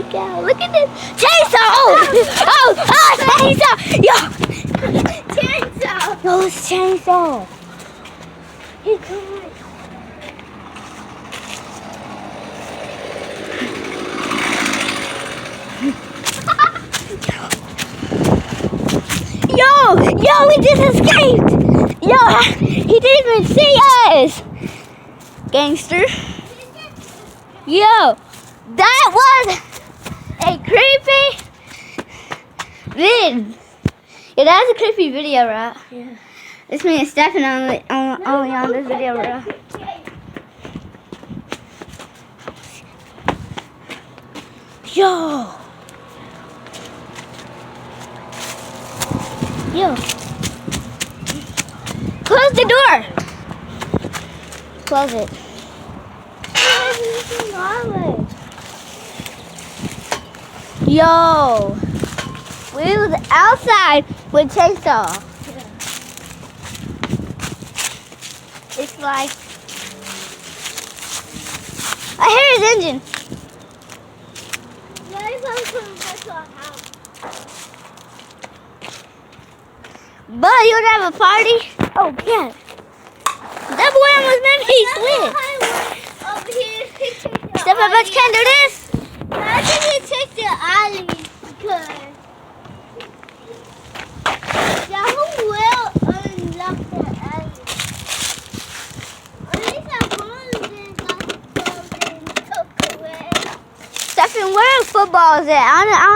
Look out. Look at this. Chainsaw. Oh, chainsaw. Yo. Chainsaw. No, it's chainsaw. He's coming. Yo, we just escaped. Yo, he didn't even see us. Gangster. Yo, that was a creepy vid. Yeah, that was a creepy video, right? Yeah. This man is stepping only on this video, right? Yo. Close the door. Close it. Yo. We was outside with chainsaw. It's like I hear his engine. But you wanna have a party? Oh yeah. That boy almost made me split. Step up, but you can't do this. I think he took the alley because who will unlock the alley? At least I want to took away. Stephen, where are footballs at? I don't